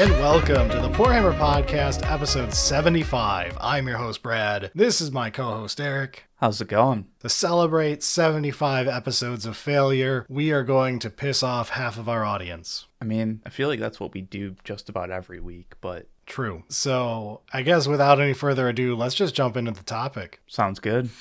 and welcome to the Poor Hammer Podcast, episode 75. I'm your host, Brad. This is my co-host, Eric. How's it going? To celebrate 75 episodes of failure, we are going to piss off half of our audience. I mean, I feel like that's what we do just about every week, but... True. So, I guess without any further ado, let's just jump into the topic. Sounds good.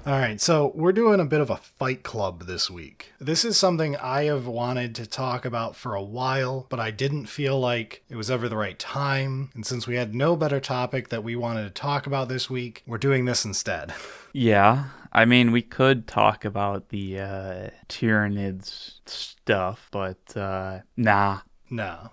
Alright, so we're doing a bit of a fight club this week. This is something I have wanted to talk about for a while, but I didn't feel like it was ever the right time. And since we had no better topic that we wanted to talk about this week, we're doing this instead. Yeah, I mean, we could talk about the Tyranids stuff, but nah. No.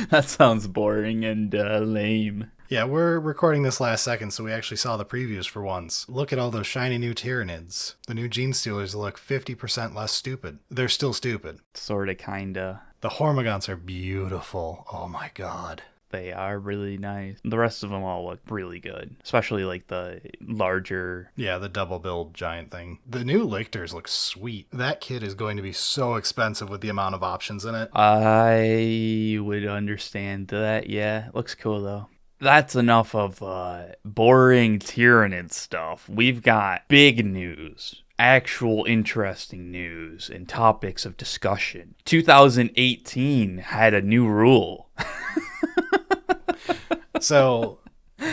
That sounds boring and lame. Yeah, we're recording this last second, so we actually saw the previews for once. Look at all those shiny new Tyranids. The new Gene Stealers look 50% less stupid. They're still stupid. Sorta, kinda. The Hormagaunts are beautiful. Oh my god. They are really nice. The rest of them all look really good, especially like the larger... Yeah, the double build giant thing. The new Lictors look sweet. That kit is going to be so expensive with the amount of options in it. I would understand that, yeah. It looks cool though. That's enough of boring Tyranid stuff. We've got big news, actual interesting news, and topics of discussion. 2018 had a new rule. So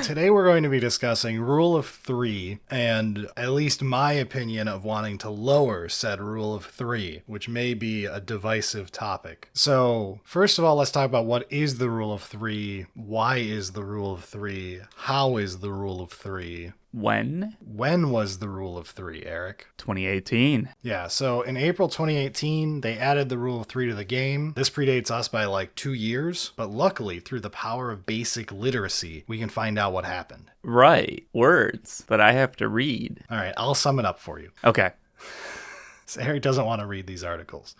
today we're going to be discussing Rule of 3 and at least my opinion of wanting to lower said Rule of 3, which may be a divisive topic. So first of all, let's talk about what is the Rule of 3, why is the Rule of 3, how is the Rule of 3. When? When was the Rule of 3, Eric? 2018. Yeah, so in April 2018, they added the Rule of 3 to the game. This predates us by like 2 years, but luckily, through the power of basic literacy, we can find out what happened. Right. Words that I have to read. All right, I'll sum it up for you. Okay. So Eric doesn't want to read these articles.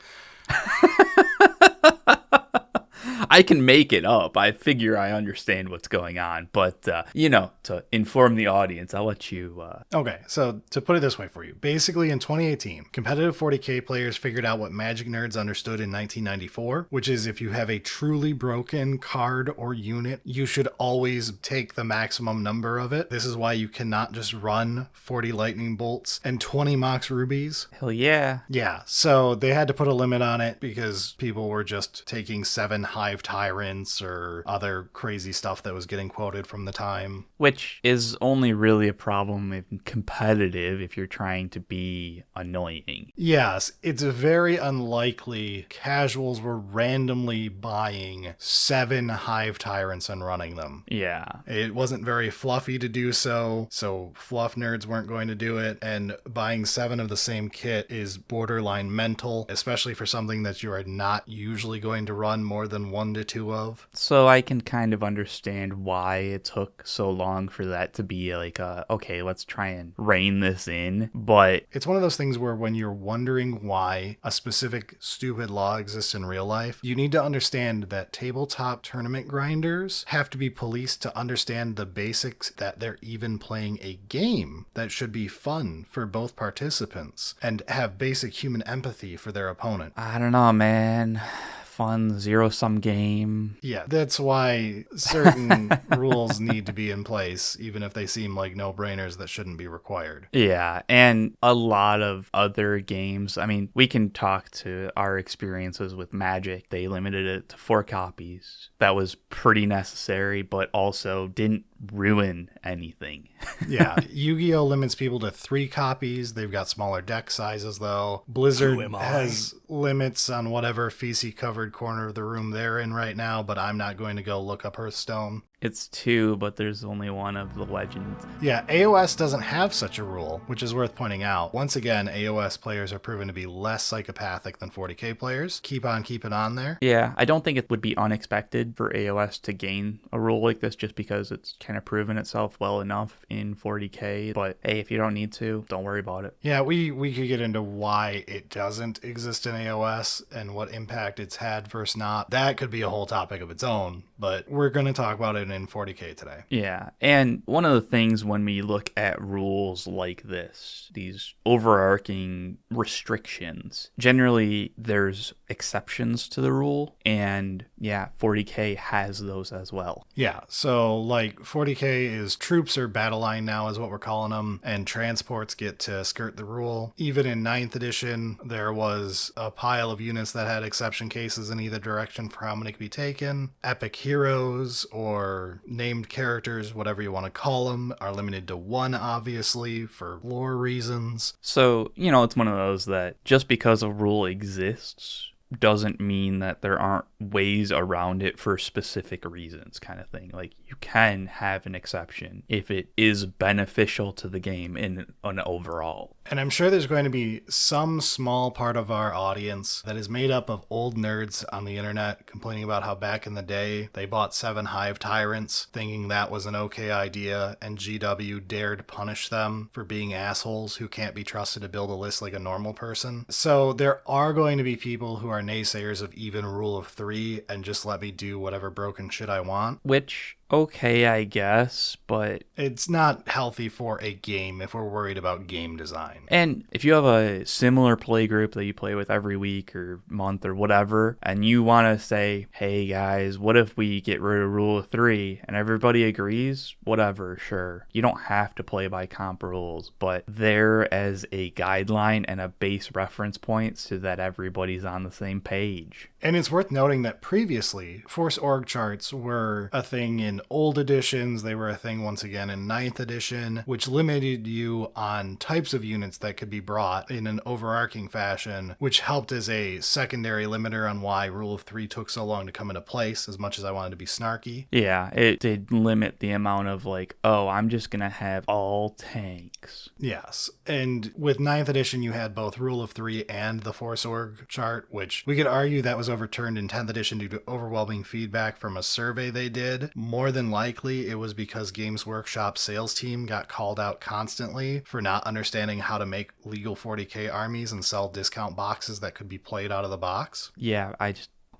I can make it up. I figure I understand what's going on. But, to inform the audience, I'll let you... Okay, so to put it this way for you. Basically, in 2018, competitive 40k players figured out what Magic nerds understood in 1994, which is if you have a truly broken card or unit, you should always take the maximum number of it. This is why you cannot just run 40 lightning bolts and 20 Mox rubies. Hell yeah. Yeah, so they had to put a limit on it because people were just taking 7 Hive Tyrants or other crazy stuff that was getting quoted from the time. Which is only really a problem in competitive if you're trying to be annoying. Yes, it's very unlikely casuals were randomly buying 7 Hive Tyrants and running them. Yeah. It wasn't very fluffy to do so fluff nerds weren't going to do it, and buying 7 of the same kit is borderline mental, especially for something that you are not usually going to run more than 1 to 2 of. So I can kind of understand why it took so long for that to be like, okay, let's try and rein this in, but... It's one of those things where when you're wondering why a specific stupid law exists in real life, you need to understand that tabletop tournament grinders have to be policed to understand the basics that they're even playing a game that should be fun for both participants and have basic human empathy for their opponent. I don't know, man. Fun zero-sum game. Yeah, that's why certain rules need to be in place, even if they seem like no-brainers that shouldn't be required. Yeah, and a lot of other games, I mean, we can talk to our experiences with Magic. They limited it to 4 copies. That was pretty necessary, but also didn't ruin anything. Yeah, Yu-Gi-Oh! Limits people to 3 copies. They've got smaller deck sizes, though. Blizzard has limits on whatever feces-covered corner of the room they're in right now, but I'm not going to go look up Hearthstone. It's 2, but there's only one of the legends. Yeah, AOS doesn't have such a rule, which is worth pointing out. Once again, AOS players are proven to be less psychopathic than 40k players. Keep on keeping on there. Yeah, I don't think it would be unexpected for AOS to gain a rule like this just because it's kind of proven itself well enough in 40k. But hey, if you don't need to, don't worry about it. Yeah, we could get into why it doesn't exist in AOS and what impact it's had versus not. That could be a whole topic of its own. but we're going to talk about it in 40K today. Yeah, and one of the things when we look at rules like this, these overarching restrictions, generally there's exceptions to the rule, and yeah, 40K has those as well. Yeah, so like 40K is troops or battle line now is what we're calling them, and transports get to skirt the rule. Even in 9th edition, there was a pile of units that had exception cases in either direction for how many could be taken. Epic heroes or named characters, whatever you want to call them, are limited to 1, obviously, for lore reasons. So, it's one of those that just because a rule exists doesn't mean that there aren't ways around it for specific reasons, kind of thing. Like, you can have an exception if it is beneficial to the game in an overall. And I'm sure there's going to be some small part of our audience that is made up of old nerds on the internet complaining about how back in the day they bought 7 Hive Tyrants thinking that was an okay idea, and GW dared punish them for being assholes who can't be trusted to build a list like a normal person. So there are going to be people who are naysayers of even rule of 3 and just let me do whatever broken shit I want. Which, okay, I guess, but it's not healthy for a game if we're worried about game design. And if you have a similar play group that you play with every week or month or whatever, and you want to say, hey guys, what if we get rid of rule of 3, and everybody agrees, whatever, sure. You don't have to play by comp rules, but there as a guideline and a base reference point so that everybody's on the same page. And it's worth noting that previously, Force org charts were a thing in old editions. They were a thing once again in 9th edition, which limited you on types of units that could be brought in an overarching fashion, which helped as a secondary limiter on why Rule of 3 took so long to come into place, as much as I wanted to be snarky. Yeah, it did limit the amount of like, oh, I'm just going to have all tanks. Yes, and with 9th edition, you had both Rule of 3 and the Force org chart, which we could argue that was overturned in 10th edition due to overwhelming feedback from a survey they did. More than likely, it was because Games Workshop's sales team got called out constantly for not understanding how to make legal 40K armies and sell discount boxes that could be played out of the box. Yeah,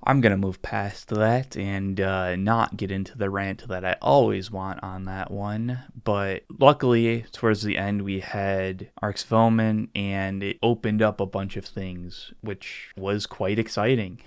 I'm going to move past that and not get into the rant that I always want on that one. But luckily, towards the end, we had Arcs of Omen, and it opened up a bunch of things, which was quite exciting.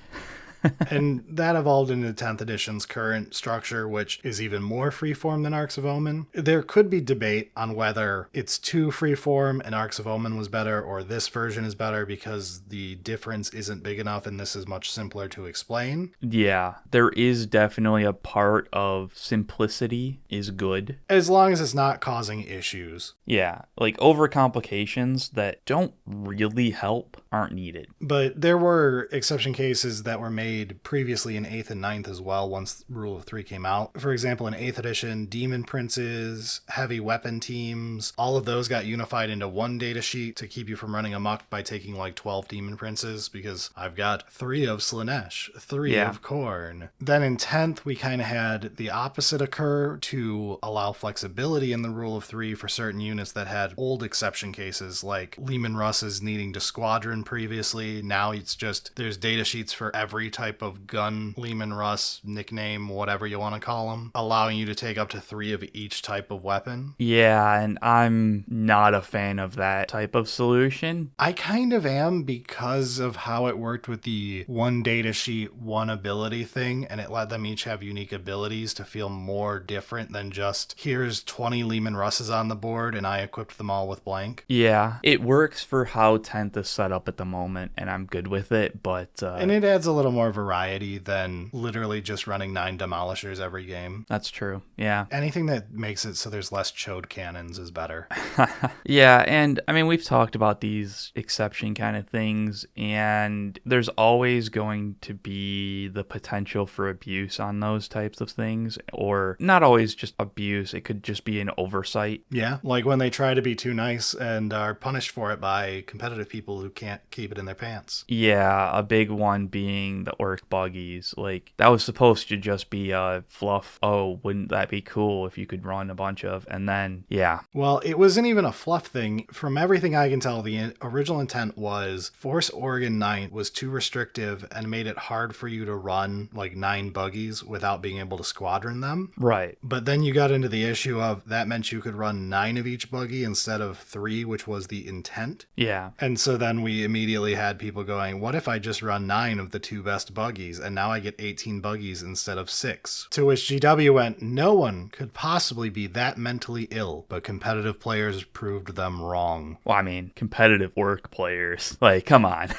And that evolved into 10th edition's current structure, which is even more freeform than Arcs of Omen. There could be debate on whether it's too freeform and Arcs of Omen was better, or this version is better because the difference isn't big enough and this is much simpler to explain. Yeah, there is definitely a part of simplicity is good. As long as it's not causing issues. Yeah, like overcomplications that don't really help aren't needed. But there were exception cases that were made previously in 8th and 9th as well once Rule of 3 came out. For example, in 8th edition, Demon Princes, heavy weapon teams, all of those got unified into one data sheet to keep you from running amok by taking like 12 Demon Princes, because I've got 3 of Slaanesh, 3 of Khorne. Then in 10th, we kind of had the opposite occur to allow flexibility in the Rule of 3 for certain units that had old exception cases, like Leman Russes needing to squadron previously. Now it's just, there's data sheets for every type of gun, Leman Russ, nickname, whatever you want to call them, allowing you to take up to 3 of each type of weapon. Yeah, and I'm not a fan of that type of solution. I kind of am, because of how it worked with the one data sheet, one ability thing, and it let them each have unique abilities to feel more different than just, here's 20 Leman Russes on the board and I equipped them all with blank. Yeah, it works for how 10th is set up at the moment, and I'm good with it, but... and it adds a little more variety than literally just running 9 Demolishers every game. That's true, yeah. Anything that makes it so there's less chode cannons is better. Yeah, and I mean, we've talked about these exception kind of things, and there's always going to be the potential for abuse on those types of things, or not always just abuse, it could just be an oversight. Yeah, like when they try to be too nice and are punished for it by competitive people who can't keep it in their pants. Yeah, a big one being the orc buggies. Like, that was supposed to just be a fluff, oh, wouldn't that be cool if you could run a bunch of, and then, yeah. Well, it wasn't even a fluff thing. From everything I can tell, the original intent was Force Oregon 9 was too restrictive and made it hard for you to run like 9 buggies without being able to squadron them. Right. But then you got into the issue of that meant you could run 9 of each buggy instead of 3, which was the intent. Yeah. And so then we immediately had people going, what if I just run 9 of the 2 best buggies and now I get 18 buggies instead of 6? To which GW went, no one could possibly be that mentally ill, but competitive players proved them wrong. Well, I mean, competitive orc players. Like, come on.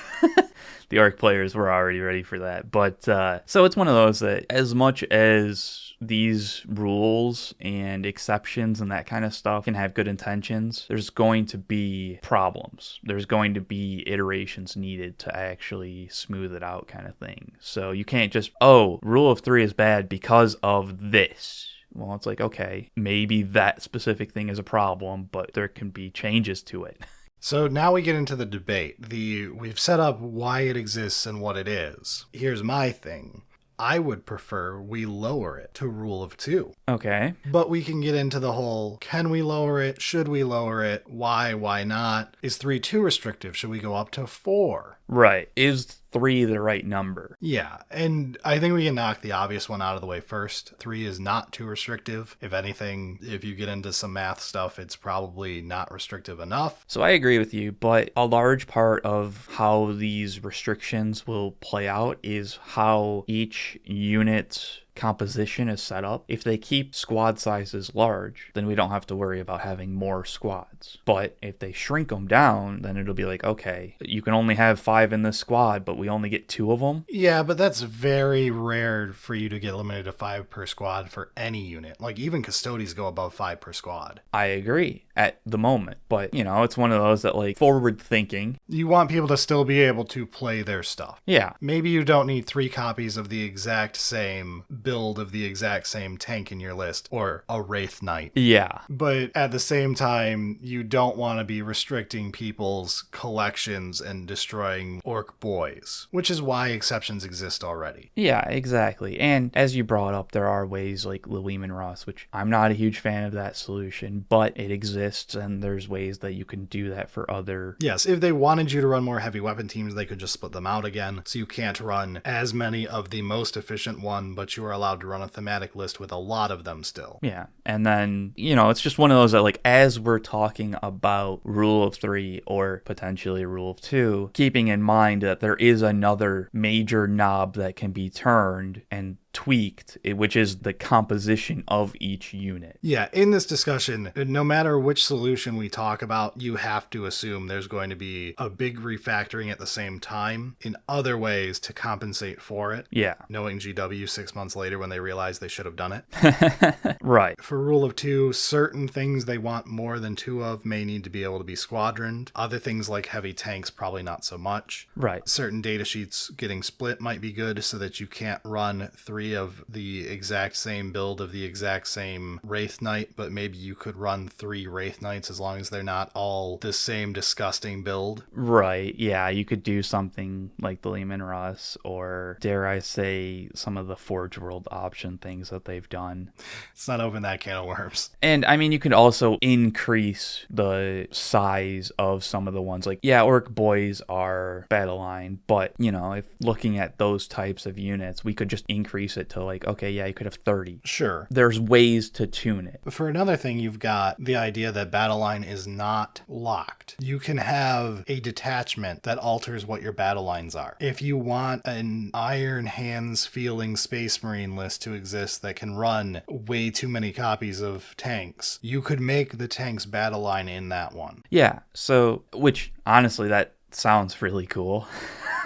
The orc players were already ready for that. But, so it's one of those that as much as these rules and exceptions and that kind of stuff can have good intentions, there's going to be problems. There's going to be iterations needed to actually smooth it out kind of thing. So you can't just, oh, rule of 3 is bad because of this. Well, it's like, okay, maybe that specific thing is a problem, but there can be changes to it. So now we get into the debate. We've set up why it exists and what it is. Here's my thing. I would prefer we lower it to rule of 2. Okay. But we can get into the whole, can we lower it? Should we lower it? Why not? Is 3 too restrictive? Should we go up to 4? Right. Is 3 the right number? Yeah, and I think we can knock the obvious one out of the way first. 3 is not too restrictive. If anything, if you get into some math stuff, it's probably not restrictive enough. So I agree with you, but a large part of how these restrictions will play out is how each unit's composition is set up. If they keep squad sizes large, then we don't have to worry about having more squads. But if they shrink them down, then it'll be like, okay, you can only have 5 in this squad, but we only get 2 of them. Yeah, but that's very rare for you to get limited to 5 per squad for any unit. Like, even custodies go above 5 per squad. I agree at the moment, but you know, it's one of those that, like, forward thinking. You want people to still be able to play their stuff. Yeah. Maybe you don't need 3 copies of the exact same build of the exact same tank in your list, or a Wraith Knight. Yeah. But at the same time, you don't want to be restricting people's collections and destroying orc boys, which is why exceptions exist already. Yeah, exactly. And as you brought up, there are ways like LiQWYD, which I'm not a huge fan of that solution, but it exists and there's ways that you can do that for other... Yes, if they wanted you to run more heavy weapon teams, they could just split them out again. So you can't run as many of the most efficient one, but you are allowed to run a thematic list with a lot of them still. Yeah. And then, you know, it's just one of those that, like, as we're talking about rule of 3 or potentially rule of 2, keeping in mind that there is another major knob that can be turned and tweaked, which is the composition of each unit. Yeah, in this discussion, no matter which solution we talk about, you have to assume there's going to be a big refactoring at the same time in other ways to compensate for it. Yeah. Knowing GW 6 months later when they realized they should have done it. Right. For rule of 2, certain things they want more than 2 of may need to be able to be squadroned. Other things like heavy tanks, probably not so much. Right. Certain data sheets getting split might be good so that you can't run 3 of the exact same build of the exact same Wraith Knight, but maybe you could run 3 Wraith Knights as long as they're not all the same disgusting build. Right, yeah, you could do something like the Lehman Russ, or dare I say some of the Forge World option things that they've done. It's not open that can of worms. And I mean, you could also increase the size of some of the ones. Like, yeah, Orc Boys are battle line, but you know, if looking at those types of units, we could just increase it to, like, okay, yeah, you could have 30. Sure. There's ways to tune it. For another thing, you've got the idea that battle line is not locked. You can have a detachment that alters what your battle lines are. If you want an Iron Hands feeling Space Marine list to exist that can run way too many copies of tanks, you could make the tanks battle line in that one. Yeah, so, which honestly, that sounds really cool.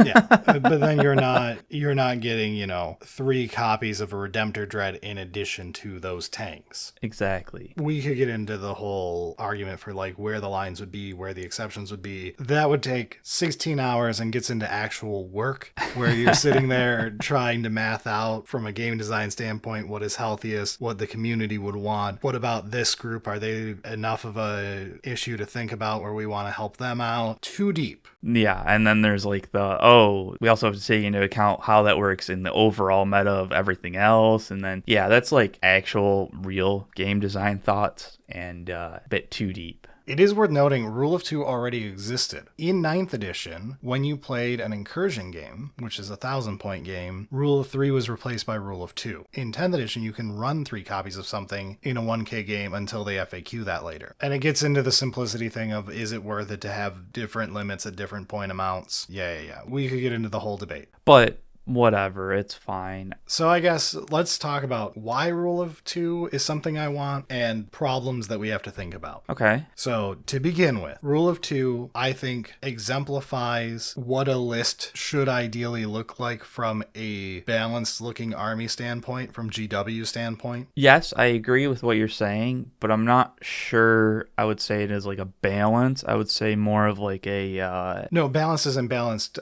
Yeah, but then you're not getting, 3 copies of a Redemptor Dread in addition to those tanks. Exactly. We could get into the whole argument for like where the lines would be, where the exceptions would be. That would take 16 hours and gets into actual work where you're sitting there trying to math out from a game design standpoint what is healthiest, what the community would want. What about this group? Are they enough of a issue to think about where we want to help them out? Too deep. Yeah, and then there's like the, oh, we also have to take into account how that works in the overall meta of everything else. And then, yeah, that's like actual real game design thoughts and a bit too deep. It is worth noting, Rule of Two already existed. In 9th edition, when you played an incursion game, which is a 1,000-point game, Rule of Three was replaced by Rule of Two. In 10th edition, you can run 3 copies of something in a 1K game until they FAQ that later. And it gets into the simplicity thing of, is it worth it to have different limits at different point amounts? Yeah. We could get into the whole debate. But whatever, it's fine. So I guess let's talk about why Rule of Two is something I want and problems that we have to think about. Okay. So to begin with, Rule of Two, I think, exemplifies what a list should ideally look like from a balanced looking army standpoint, from GW standpoint. Yes, I agree with what you're saying, but I'm not sure I would say it is like a balance. I would say more of like a... No, balanced is imbalanced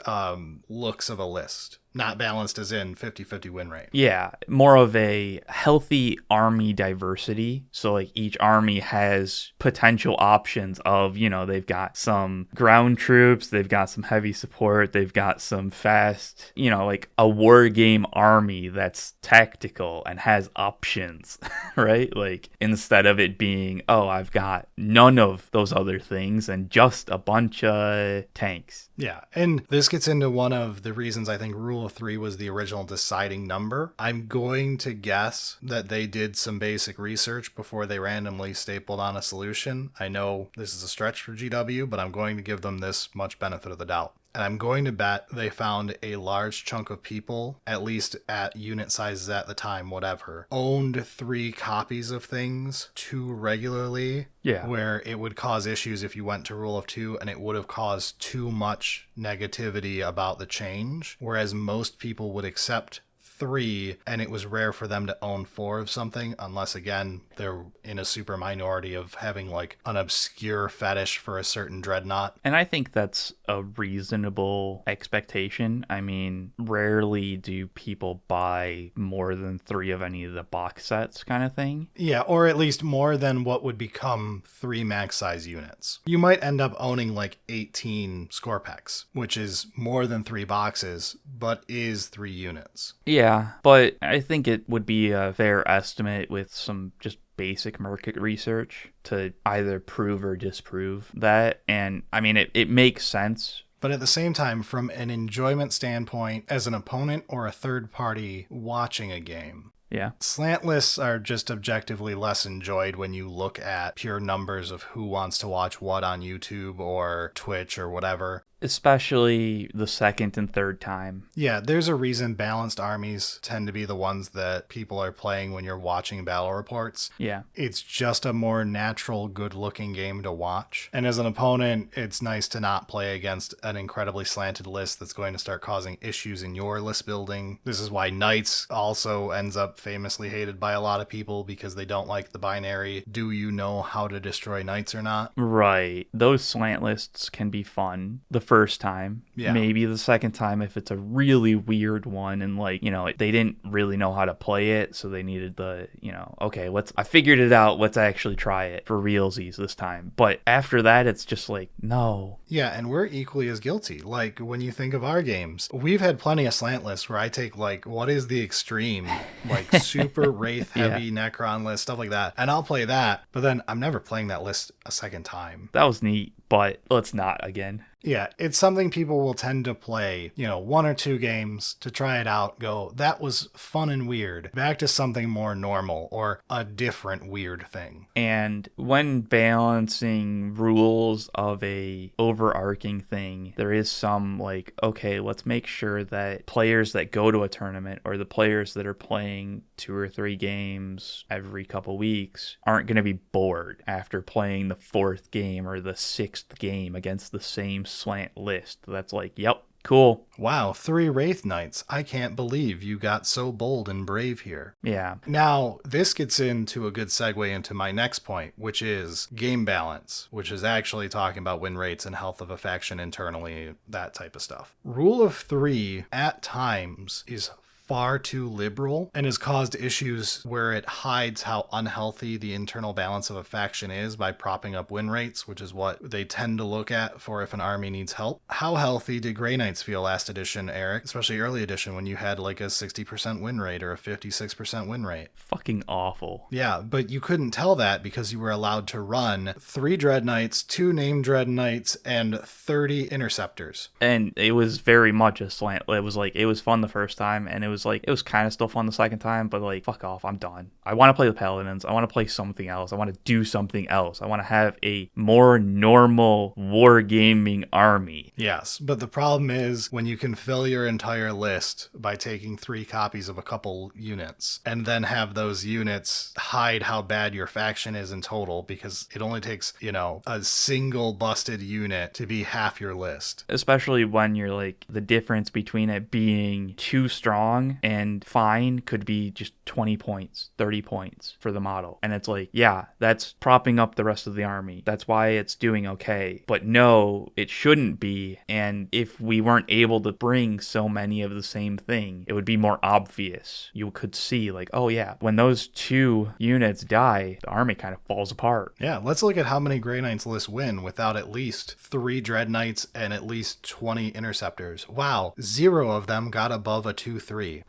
looks of a list. Not balanced as in 50-50 win rate. Yeah, more of a healthy army diversity. So like each army has potential options of, you know, they've got some ground troops, they've got some heavy support, they've got some fast, you know, like a war game army that's tactical and has options, right? Like instead of it being, oh, I've got none of those other things and just a bunch of tanks. Yeah, and this gets into one of the reasons I think Rule of Three was the original deciding number. I'm going to guess that they did some basic research before they randomly stapled on a solution. I know this is a stretch for GW, but I'm going to give them this much benefit of the doubt. And I'm going to bet they found a large chunk of people, at least at unit sizes at the time, whatever, owned 3 copies of things too regularly. Yeah. Where it would cause issues if you went to Rule of Two, and it would have caused too much negativity about the change. Whereas most people would accept 3, and it was rare for them to own 4 of something, unless again they're in a super minority of having like an obscure fetish for a certain dreadnought. And I think that's a reasonable expectation. I mean, rarely do people buy more than 3 of any of the box sets kind of thing. Yeah, or at least more than what would become 3 max size units. You might end up owning like 18 score packs, which is more than 3 boxes, but is 3 units. Yeah, but I think it would be a fair estimate with some just basic market research to either prove or disprove that. And I mean, it makes sense. But at the same time, from an enjoyment standpoint, as an opponent or a third party watching a game, yeah, slant lists are just objectively less enjoyed when you look at pure numbers of who wants to watch what on YouTube or Twitch or whatever. Especially the second and third time. Yeah, there's a reason balanced armies tend to be the ones that people are playing when you're watching battle reports. Yeah. It's just a more natural, good-looking game to watch. And as an opponent, it's nice to not play against an incredibly slanted list that's going to start causing issues in your list building. This is why Knights also ends up famously hated by a lot of people because they don't like the binary. Do you know how to destroy Knights or not? Right. Those slant lists can be fun the first time. Yeah. Maybe the second time if it's a really weird one and like, you know, they didn't really know how to play it, so they needed the, you know, okay, I figured it out, let's actually try it for realsies this time. But after that, it's just like, no. Yeah, and we're equally as guilty. Like, when you think of our games, we've had plenty of slant lists where I take, like, what is the extreme, like, super Wraith-heavy Necron list, stuff like that, and I'll play that, but then I'm never playing that list a second time. That was neat, but let's not again. Yeah, it's something people will tend to play, 1 or 2 games to try it out, go, that was fun and weird, back to something more normal or a different weird thing. And when balancing rules of a overarching thing, there is some like, okay, let's make sure that players that go to a tournament or the players that are playing 2 or 3 games every couple weeks aren't going to be bored after playing the 4th game or the 6th game against the same slant list. That's like, yep, cool. Wow, 3 Wraith Knights. I can't believe you got so bold and brave here. Yeah. Now, this gets into a good segue into my next point, which is game balance, which is actually talking about win rates and health of a faction internally, that type of stuff. Rule of 3 at times is far too liberal and has caused issues where it hides how unhealthy the internal balance of a faction is by propping up win rates, which is what they tend to look at for if an army needs help. How healthy did Grey Knights feel last edition, Eric? Especially early edition when you had like a 60% win rate or a 56% win rate. Fucking awful. Yeah, but you couldn't tell that because you were allowed to run 3 Dread Knights, 2 Named Dread Knights, and 30 Interceptors. And it was very much a slant. It was fun the first time, and it was kind of still fun the second time, but like, fuck off, I'm done. I want to play the Paladins. I want to play something else. I want to do something else. I want to have a more normal wargaming army. Yes, but the problem is when you can fill your entire list by taking 3 copies of a couple units, and then have those units hide how bad your faction is in total, because it only takes, a single busted unit to be half your list. Especially when you're like, the difference between it being too strong and fine could be just 20 points, 30 points for the model. And it's like, yeah, that's propping up the rest of the army. That's why it's doing okay. But no, it shouldn't be. And if we weren't able to bring so many of the same thing, it would be more obvious. You could see like, oh yeah, when those 2 units die, the army kind of falls apart. Yeah, let's look at how many Grey Knights lists win without at least 3 Dread Knights and at least 20 Interceptors. Wow, 0 of them got above a 2-3.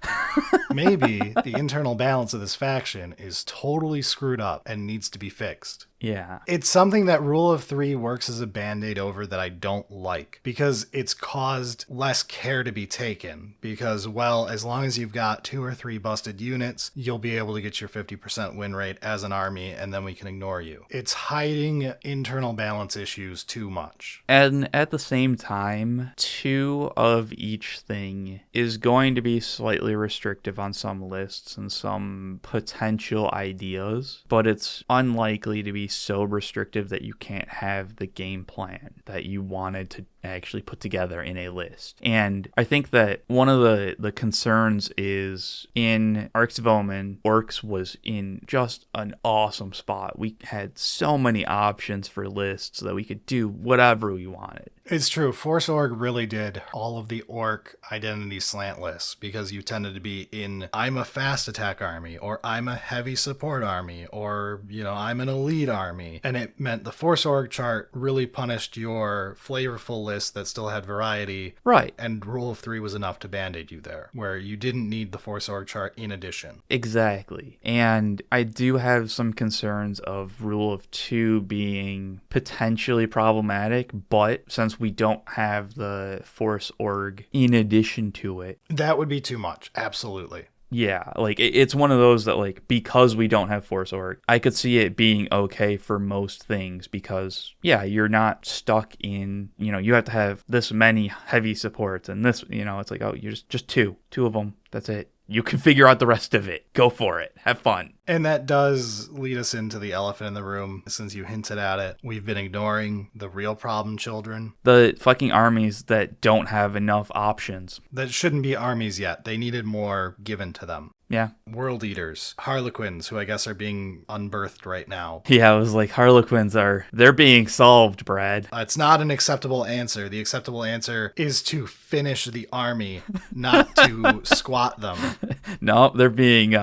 Maybe the internal balance of this faction is totally screwed up and needs to be fixed. Yeah. It's something that Rule of 3 works as a band-aid over that I don't like, because it's caused less care to be taken. Because, well, as long as you've got 2 or 3 busted units, you'll be able to get your 50% win rate as an army, and then we can ignore you. It's hiding internal balance issues too much. And at the same time, 2 of each thing is going to be slightly restrictive on some lists and some potential ideas, but it's unlikely to be so restrictive that you can't have the game plan that you wanted to actually put together in a list. And I think that one of the concerns is in Arcs of Omen, Orcs was in just an awesome spot. We had so many options for lists that we could do whatever we wanted. It's true. Force Org really did all of the Orc identity slant lists, because you tended to be in, I'm a fast attack army, or I'm a heavy support army, or, I'm an elite army. And it meant the Force Org chart really punished your flavorful list that still had variety. Right. And Rule of 3 was enough to band-aid you there, where you didn't need the Force Org chart in addition. Exactly. And I do have some concerns of Rule of 2 being potentially problematic, but since we don't have the Force Org in addition to it, that would be too much. Absolutely. Yeah, like it's one of those that, like, because we don't have Force Org, I could see it being okay for most things, because yeah, you're not stuck in, you have to have this many heavy supports and this, it's like, oh, you're just two of them. That's it. You can figure out the rest of it. Go for it. Have fun. And that does lead us into the elephant in the room, since you hinted at it. We've been ignoring the real problem children. The fucking armies that don't have enough options. That shouldn't be armies yet. They needed more given to them. Yeah. World Eaters, Harlequins, who I guess are being unbirthed right now. Yeah, I was like, Harlequins they're being solved, Brad. It's not an acceptable answer. The acceptable answer is to finish the army, not to squat them. No, they're being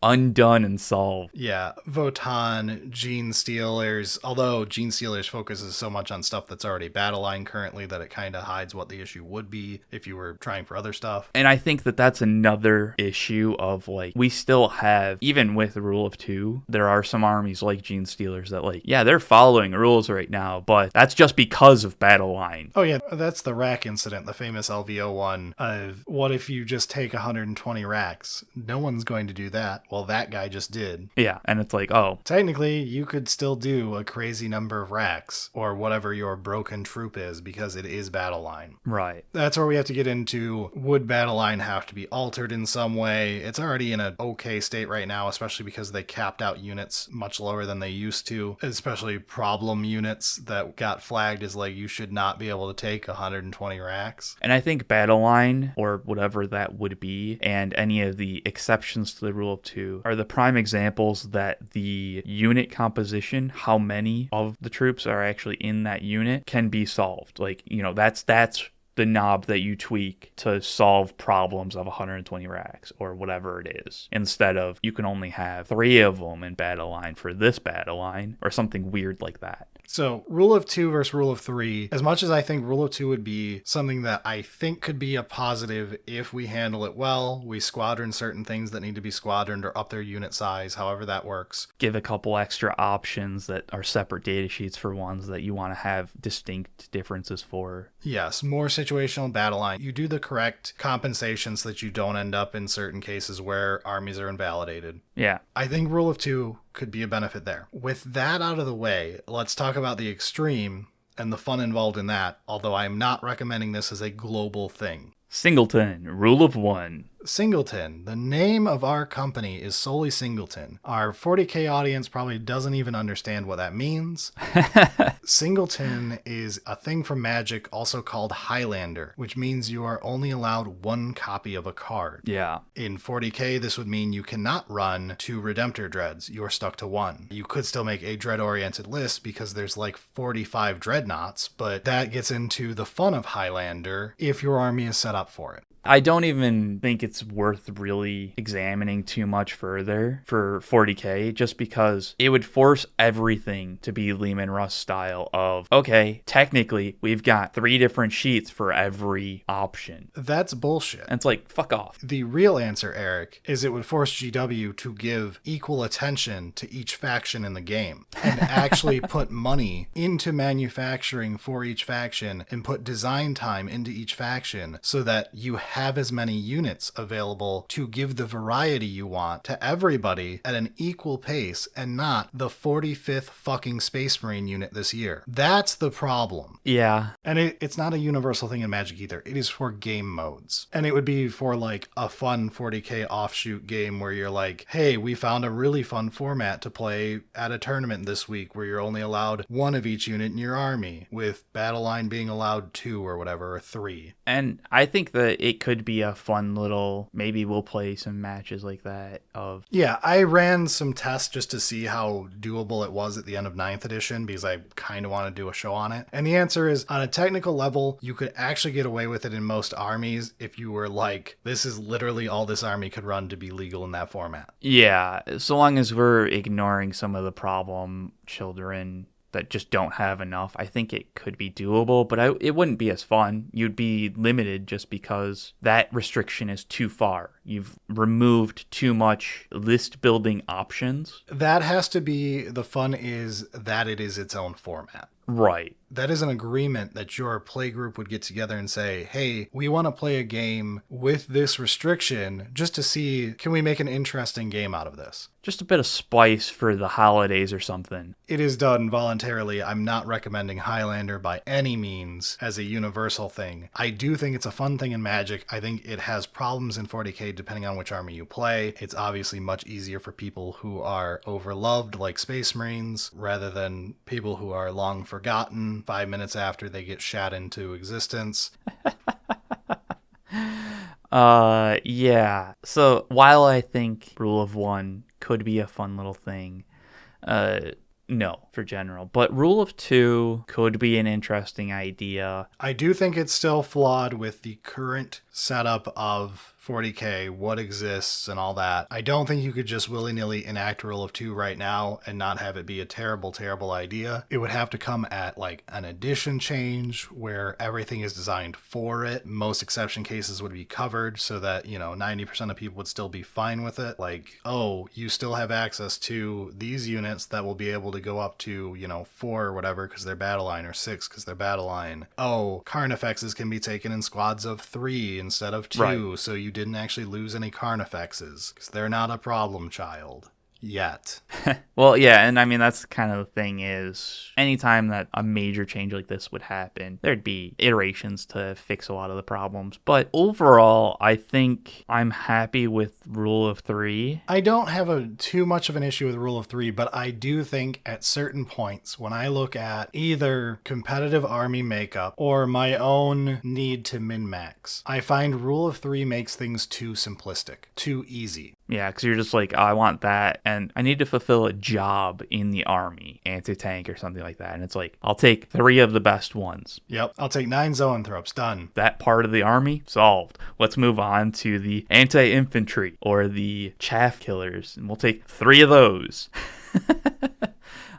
undone and solved. Yeah, Votan, Gene Stealers, although Gene Stealers focuses so much on stuff that's already battle line currently that it kind of hides what the issue would be if you were trying for other stuff. And I think that that's another issue of, like, we still have, even with the Rule of 2, there are some armies like Gene Stealers that, like, yeah, they're following rules right now, but that's just because of battle line. Oh yeah, that's the rack incident, the famous LVO one of, what if you just take 120 racks? No one's going to do that. Well, that guy just did. Yeah, and it's like, oh. Technically, you could still do a crazy number of racks, or whatever your broken troop is, because it is battle line. Right. That's where we have to get into, would battle line have to be altered in some way? It's already in an okay state right now, especially because they capped out units much lower than they used to, especially problem units that got flagged as, like, you should not be able to take 120 racks. And I think battle line, or whatever that would be, and any of the exceptions to the Rule of 2 are the prime examples that the unit composition, how many of the troops are actually in that unit, can be solved. Like, that's the knob that you tweak to solve problems of 120 racks or whatever it is, instead of you can only have 3 of them in battle line for this battle line or something weird like that. So, rule of 2 versus rule of 3, as much as I think rule of 2 would be something that I think could be a positive if we handle it well, we squadron certain things that need to be squadroned or up their unit size, however that works. Give a couple extra options that are separate data sheets for ones that you want to have distinct differences for. Yes, more situational battle line. You do the correct compensation so that you don't end up in certain cases where armies are invalidated. Yeah. I think rule of 2 could be a benefit there. With that out of the way, let's talk about the extreme and the fun involved in that, although I am not recommending this as a global thing. Singleton, rule of 1. Singleton. The name of our company is solely Singleton. Our 40K audience probably doesn't even understand what that means. Singleton is a thing from Magic also called Highlander, which means you are only allowed 1 copy of a card. Yeah. In 40K, this would mean you cannot run 2 Redemptor Dreads. You are stuck to 1. You could still make a dread-oriented list because there's like 45 Dreadnoughts, but that gets into the fun of Highlander if your army is set up for it. I don't even think it's worth really examining too much further for 40K, just because it would force everything to be Lehman Russ style of, okay, technically we've got 3 different sheets for every option. That's bullshit. And it's like, fuck off. The real answer, Eric, is it would force GW to give equal attention to each faction in the game and actually put money into manufacturing for each faction and put design time into each faction so that you have as many units available to give the variety you want to everybody at an equal pace and not the 45th fucking Space Marine unit this year. That's the problem. Yeah. And it's not a universal thing in Magic either. It is for game modes. And it would be for like a fun 40K offshoot game where you're like, hey, we found a really fun format to play at a tournament this week where you're only allowed 1 of each unit in your army, with battle line being allowed 2 or whatever, or 3. And I think that it could be a fun little, maybe we'll play some matches like that of... Yeah, I ran some tests just to see how doable it was at the end of 9th edition because I kind of want to do a show on it. And the answer is, on a technical level, you could actually get away with it in most armies if you were like, this is literally all this army could run to be legal in that format. Yeah, so long as we're ignoring some of the problem children that just don't have enough, I think it could be doable, but it wouldn't be as fun. You'd be limited just because that restriction is too far. You've removed too much list building options. That has to be, the fun is that it is its own format. Right. That is an agreement that your play group would get together and say, hey, we want to play a game with this restriction just to see, can we make an interesting game out of this? Just a bit of spice for the holidays or something. It is done voluntarily. I'm not recommending Highlander by any means as a universal thing. I do think it's a fun thing in Magic. I think it has problems in 40K depending on which army you play. It's obviously much easier for people who are overloved like Space Marines rather than people who are long forgotten 5 minutes after they get shot into existence. Yeah. So while I think rule of 1 could be a fun little thing, no, for general. But rule of 2 could be an interesting idea. I do think it's still flawed with the current setup of 40K, what exists and all that. I don't think you could just willy-nilly enact rule of 2 right now and not have it be a terrible, terrible idea. It would have to come at like an edition change where everything is designed for it. Most exception cases would be covered so that, 90% of people would still be fine with it. Like, oh, you still have access to these units that will be able to go up to, 4 or whatever because they're battle line, or 6 because they're battle line. Oh, Carnifexes can be taken in squads of 3 instead of 2, right. So you didn't actually lose any Carnifexes because they're not a problem child yet. Well, yeah, and I mean, that's kind of the thing is anytime that a major change like this would happen, there'd be iterations to fix a lot of the problems. But overall, I think I'm happy with rule of 3. I don't have too much of an issue with rule of 3, but I do think at certain points when I look at either competitive army makeup or my own need to min-max, I find rule of 3 makes things too simplistic, too easy. Yeah, because you're just like, oh, I want that, and I need to fulfill a job in the army, anti-tank or something like that. And it's like, I'll take 3 of the best ones. Yep, I'll take 9 zoanthropes. Done. That part of the army, solved. Let's move on to the anti-infantry or the chaff killers, and we'll take 3 of those.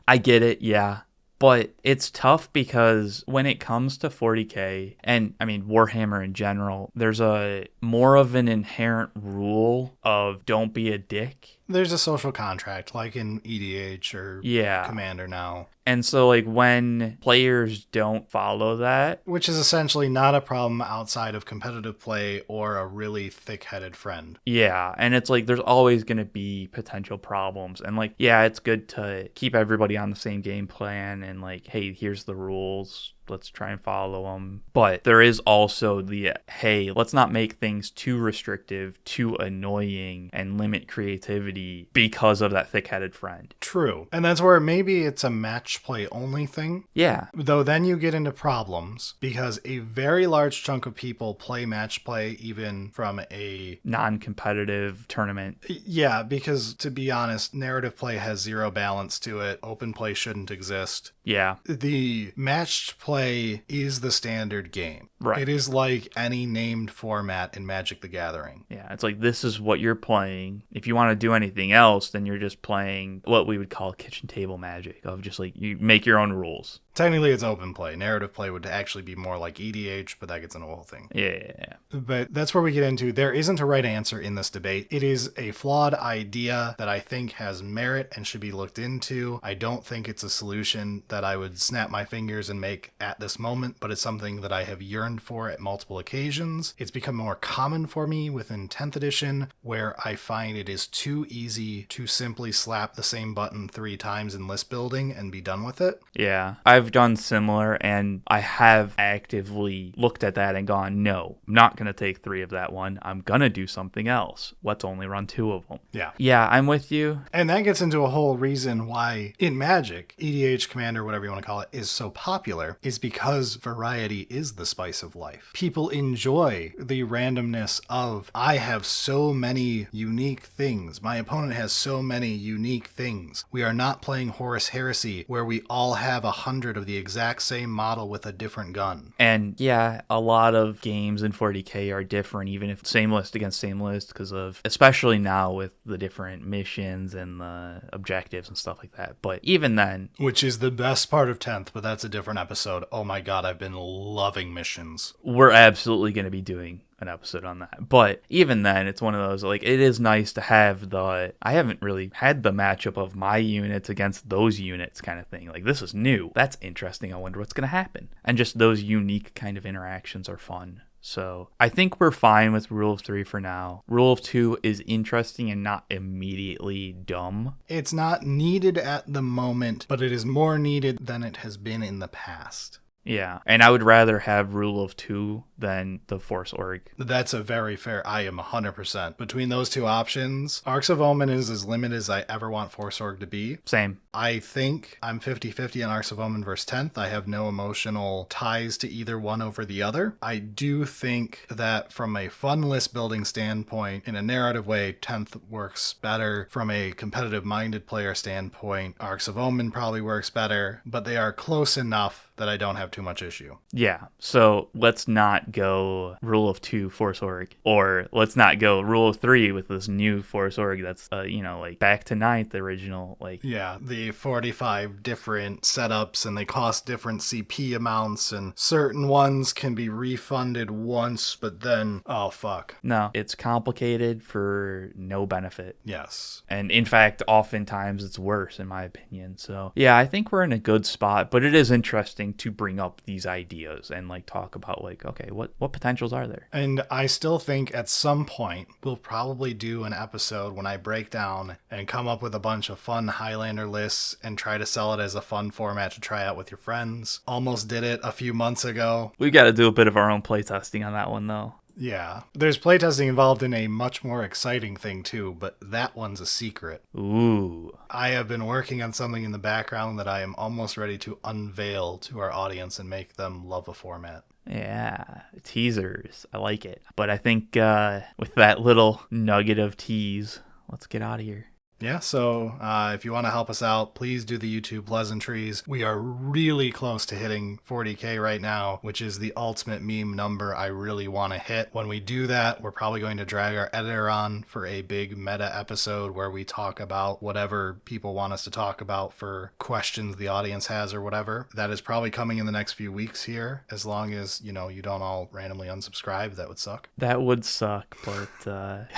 I get it, yeah. But it's tough because when it comes to 40K, and I mean Warhammer in general, there's a more of an inherent rule of don't be a dick. There's a social contract, like in EDH or Commander now. And so, like, when players don't follow that... Which is essentially not a problem outside of competitive play or a really thick-headed friend. Yeah, and it's like, there's always going to be potential problems. And, like, yeah, it's good to keep everybody on the same game plan and, like, hey, here's the rules. Let's try and follow them. But there is also the, hey, let's not make things too restrictive, too annoying, and limit creativity because of that thick-headed friend. True. And that's where maybe it's a match play only thing. Yeah. Though then you get into problems because a very large chunk of people play match play even from a non-competitive tournament. Yeah, because to be honest, narrative play has 0 balance to it. Open play shouldn't exist. Yeah. The matched play is the standard game. Right. It is like any named format in Magic the Gathering. Yeah, it's like, this is what you're playing. If you want to do anything else, then you're just playing what we would call kitchen table magic, of just like, you make your own rules. Technically, it's open play. Narrative play would actually be more like EDH, but that gets into a whole thing. Yeah. But that's where we get into, there isn't a right answer in this debate. It is a flawed idea that I think has merit and should be looked into. I don't think it's a solution that I would snap my fingers and make at this moment, but it's something that I have yearned for at multiple occasions. It's become more common for me within 10th edition, where I find it is too easy to simply slap the same button 3 times in list building and be done with it. Yeah, I've done similar, and I have actively looked at that and gone, no, I'm not going to take 3 of that one. I'm going to do something else. Let's only run 2 of them. Yeah. Yeah, I'm with you. And that gets into a whole reason why in Magic, EDH, Commander, whatever you want to call it, is so popular, is because variety is the spice of life. People enjoy the randomness of, I have so many unique things. My opponent has so many unique things. We are not playing Horus Heresy, where we all have 100 of the exact same model with a different gun. And yeah, a lot of games in 40K are different, even if same list against same list, because of, especially now with the different missions and the objectives and stuff like that. But even then... Which is the best part of 10th, but that's a different episode. Oh my god, I've been loving missions. We're absolutely going to be doing an episode on that. But even then, it's one of those, like, it is nice to have the, I haven't really had the matchup of my units against those units kind of thing. Like, this is new. That's interesting. I wonder what's going to happen. And just those unique kind of interactions are fun. So I think we're fine with Rule of 3 for now. Rule of 2 is interesting and not immediately dumb. It's not needed at the moment, but it is more needed than it has been in the past. Yeah, and I would rather have Rule of 2 than the Force Org. That's a very fair, I am 100%. Between those two options, Arcs of Omen is as limited as I ever want Force Org to be. Same. I think I'm 50-50 on Arcs of Omen versus 10th. I have no emotional ties to either one over the other. I do think that from a fun list building standpoint, in a narrative way, 10th works better. From a competitive-minded player standpoint, Arcs of Omen probably works better, but they are close enough that I don't have too much issue. Yeah, so let's not go Rule of 2 Force Org, or let's not go Rule of 3 with this new Force Org that's, like back to 9th original. Like, yeah, the 45 different setups, and they cost different CP amounts, and certain ones can be refunded once, but then, oh fuck. No, it's complicated for no benefit. Yes. And in fact, oftentimes it's worse in my opinion. So yeah, I think we're in a good spot, but it is interesting to bring up these ideas and like talk about like, okay, what potentials are there? And I still think at some point we'll probably do an episode when I break down and come up with a bunch of fun Highlander lists and try to sell it as a fun format to try out with your friends. Almost did it a few months ago. We've got to do a bit of our own playtesting on that one though. Yeah, there's playtesting involved in a much more exciting thing too, but that one's a secret. Ooh. I have been working on something in the background that I am almost ready to unveil to our audience and make them love a format. Yeah, teasers. I like it. But I think with that little nugget of tease, let's get out of here. Yeah, so if you want to help us out, please do the YouTube pleasantries. We are really close to hitting 40K right now, which is the ultimate meme number I really want to hit. When we do that, we're probably going to drag our editor on for a big meta episode where we talk about whatever people want us to talk about for questions the audience has or whatever. That is probably coming in the next few weeks here, as long as, you don't all randomly unsubscribe. That would suck. That would suck, but...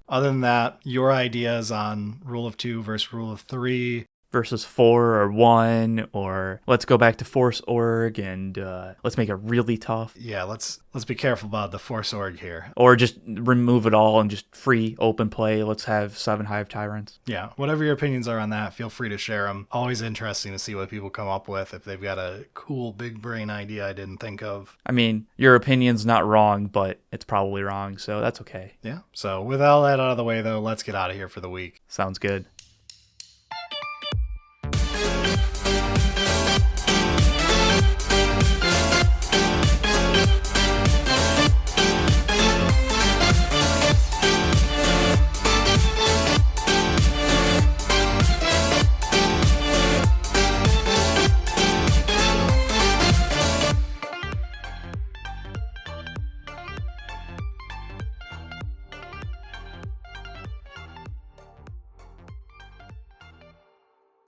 Other than that, your ideas on rule of 2 versus rule of 3 versus 4 or 1, or let's go back to Force Org and let's make it really tough. Yeah, let's be careful about the Force Org here. Or just remove it all and just free open play. Let's have 7 Hive Tyrants. Yeah, whatever your opinions are on that, feel free to share them. Always interesting to see what people come up with, if they've got a cool big brain idea I didn't think of. I mean, your opinion's not wrong, but it's probably wrong, so that's okay. Yeah, so with all that out of the way, though, let's get out of here for the week. Sounds good.